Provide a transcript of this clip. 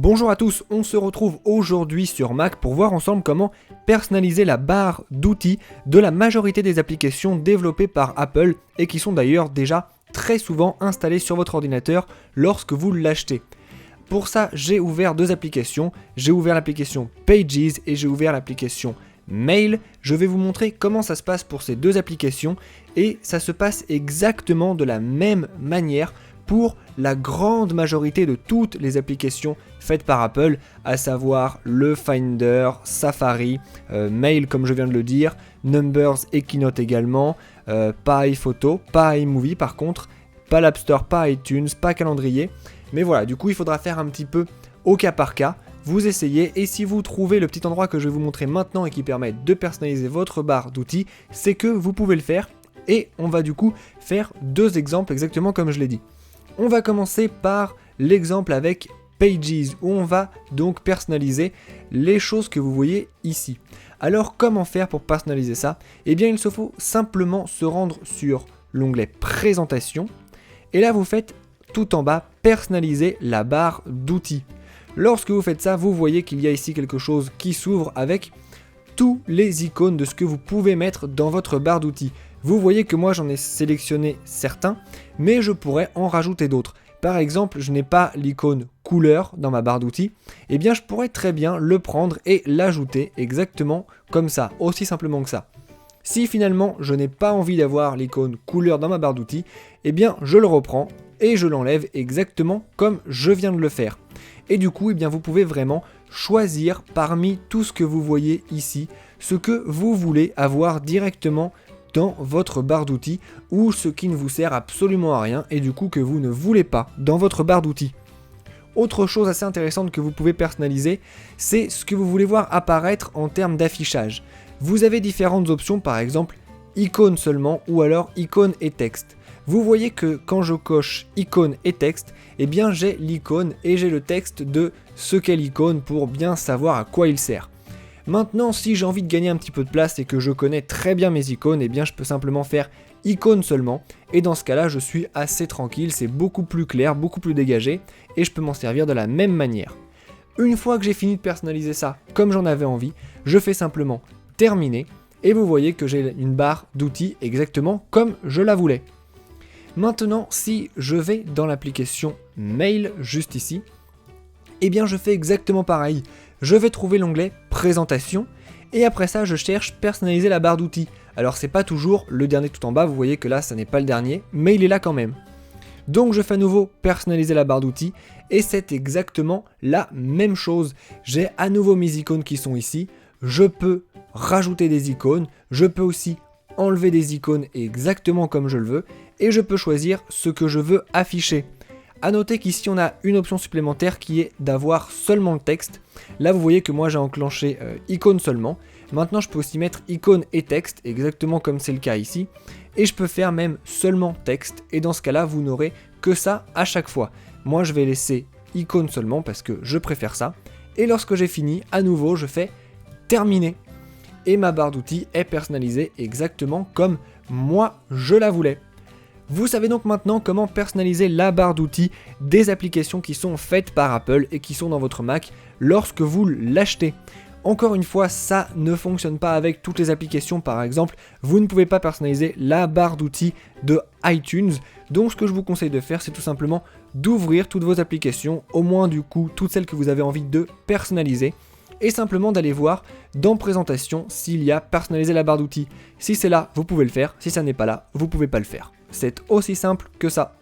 Bonjour à tous, on se retrouve aujourd'hui sur Mac pour voir ensemble comment personnaliser la barre d'outils de la majorité des applications développées par Apple et qui sont d'ailleurs déjà très souvent installées sur votre ordinateur lorsque vous l'achetez. Pour ça, j'ai ouvert deux applications, j'ai ouvert l'application Pages et j'ai ouvert l'application Mail. Je vais vous montrer comment ça se passe pour ces deux applications et ça se passe exactement de la même manière pour la grande majorité de toutes les applications faites par Apple, à savoir le Finder, Safari, Mail comme je viens de le dire, Numbers et Keynote également, pas iPhoto, pas iMovie par contre, pas l'App Store, pas iTunes, pas calendrier. Mais voilà, du coup il faudra faire un petit peu au cas par cas, vous essayez et si vous trouvez le petit endroit que je vais vous montrer maintenant et qui permet de personnaliser votre barre d'outils, c'est que vous pouvez le faire et on va du coup faire deux exemples exactement comme je l'ai dit. On va commencer par l'exemple avec Pages où on va donc personnaliser les choses que vous voyez ici. Alors comment faire pour personnaliser ça ? Eh bien il se faut simplement se rendre sur l'onglet Présentation et là vous faites tout en bas personnaliser la barre d'outils. Lorsque vous faites ça, vous voyez qu'il y a ici quelque chose qui s'ouvre avec tous les icônes de ce que vous pouvez mettre dans votre barre d'outils. Vous voyez que moi j'en ai sélectionné certains, mais je pourrais en rajouter d'autres. Par exemple, je n'ai pas l'icône couleur dans ma barre d'outils, eh bien je pourrais très bien le prendre et l'ajouter exactement comme ça, aussi simplement que ça. Si finalement je n'ai pas envie d'avoir l'icône couleur dans ma barre d'outils, eh bien je le reprends et je l'enlève exactement comme je viens de le faire. Et du coup, eh bien, vous pouvez vraiment choisir parmi tout ce que vous voyez ici, ce que vous voulez avoir directement dans votre barre d'outils ou ce qui ne vous sert absolument à rien et du coup que vous ne voulez pas dans votre barre d'outils. Autre chose assez intéressante que vous pouvez personnaliser, c'est ce que vous voulez voir apparaître en termes d'affichage. Vous avez différentes options, par exemple icône seulement ou alors icône et texte. Vous voyez que quand je coche icône et texte, eh bien j'ai l'icône et j'ai le texte de ce qu'est l'icône pour bien savoir à quoi il sert. Maintenant, si j'ai envie de gagner un petit peu de place et que je connais très bien mes icônes, eh bien je peux simplement faire icône seulement. Et dans ce cas-là, je suis assez tranquille, c'est beaucoup plus clair, beaucoup plus dégagé et je peux m'en servir de la même manière. Une fois que j'ai fini de personnaliser ça comme j'en avais envie, je fais simplement terminer et vous voyez que j'ai une barre d'outils exactement comme je la voulais. Maintenant, si je vais dans l'application Mail, juste ici, eh bien je fais exactement pareil. Je vais trouver l'onglet Présentation, et après ça je cherche personnaliser la barre d'outils. Alors c'est pas toujours le dernier tout en bas, vous voyez que là ça n'est pas le dernier, mais il est là quand même. Donc je fais à nouveau personnaliser la barre d'outils, et c'est exactement la même chose. J'ai à nouveau mes icônes qui sont ici, je peux rajouter des icônes, je peux aussi enlever des icônes exactement comme je le veux, et je peux choisir ce que je veux afficher. A noter qu'ici on a une option supplémentaire qui est d'avoir seulement le texte. Là vous voyez que moi j'ai enclenché icône seulement. Maintenant je peux aussi mettre icône et texte, exactement comme c'est le cas ici. Et je peux faire même seulement texte, et dans ce cas là vous n'aurez que ça à chaque fois. Moi je vais laisser icône seulement parce que je préfère ça. Et lorsque j'ai fini, à nouveau je fais terminer. Et ma barre d'outils est personnalisée exactement comme moi je la voulais. Vous savez donc maintenant comment personnaliser la barre d'outils des applications qui sont faites par Apple et qui sont dans votre Mac lorsque vous l'achetez. Encore une fois, ça ne fonctionne pas avec toutes les applications. Par exemple, vous ne pouvez pas personnaliser la barre d'outils de iTunes. Donc ce que je vous conseille de faire, c'est tout simplement d'ouvrir toutes vos applications, au moins du coup toutes celles que vous avez envie de personnaliser, et simplement d'aller voir dans Présentation s'il y a personnaliser la barre d'outils. Si c'est là, vous pouvez le faire. Si ça n'est pas là, vous ne pouvez pas le faire. C'est aussi simple que ça.